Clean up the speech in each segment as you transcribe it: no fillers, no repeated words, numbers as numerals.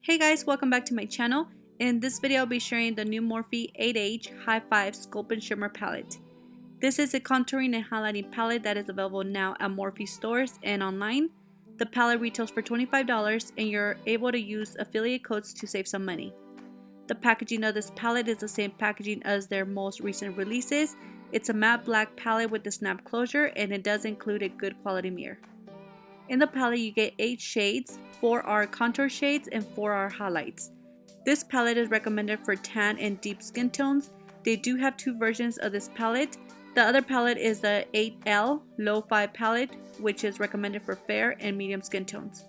Hey guys, welcome back to my channel. In this video I'll be sharing the new Morphe 8H Hi-Fi Sculp Shimmer Palette. This is a contouring and highlighting palette that is available now at Morphe stores and online. The palette retails for $25 and you're able to use affiliate codes to save some money. The packaging of this palette is the same packaging as their most recent releases. It's a matte black palette with a snap closure and it does include a good quality mirror. In the palette you get 8 shades, 4 are contour shades and 4 are highlights. This palette is recommended for tan and deep skin tones. They do have 2 versions of this palette. The other palette is the 8L Lo-Fi palette, which is recommended for fair and medium skin tones.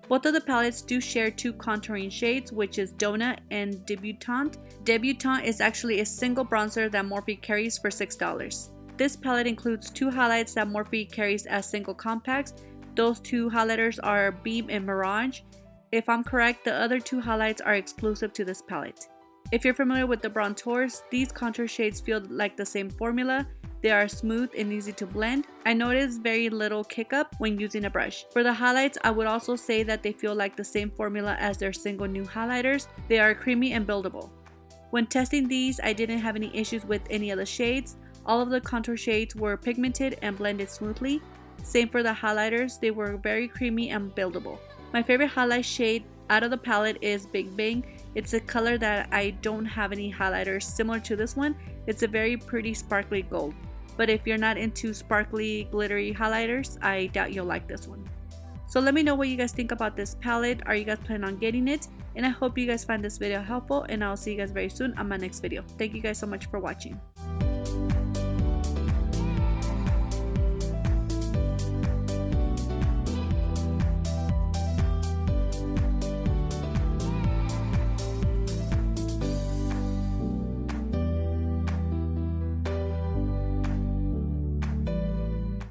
Both of the palettes do share 2 contouring shades, which is Donut and Debutante. Debutante is actually a single bronzer that Morphe carries for $6. This palette includes 2 highlights that Morphe carries as single compacts. Those 2 highlighters are Beam and Mirage. If I'm correct, the other 2 highlights are exclusive to this palette. If you're familiar with the Brontours, these contour shades feel like the same formula. They are smooth and easy to blend. I noticed very little kick up when using a brush. For the highlights, I would also say that they feel like the same formula as their single new highlighters. They are creamy and buildable. When testing these, I didn't have any issues with any of the shades. All of the contour shades were pigmented and blended smoothly. Same for the highlighters, they were very creamy and buildable. My favorite highlight shade out of the palette is Big Bang. It's a color that I don't have any highlighters similar to this one. It's a very pretty sparkly gold. But if you're not into sparkly glittery highlighters, I doubt you'll like this one. So let me know what you guys think about this palette. Are you guys planning on getting it? And I hope you guys find this video helpful and I'll see you guys very soon on my next video. Thank you guys so much for watching.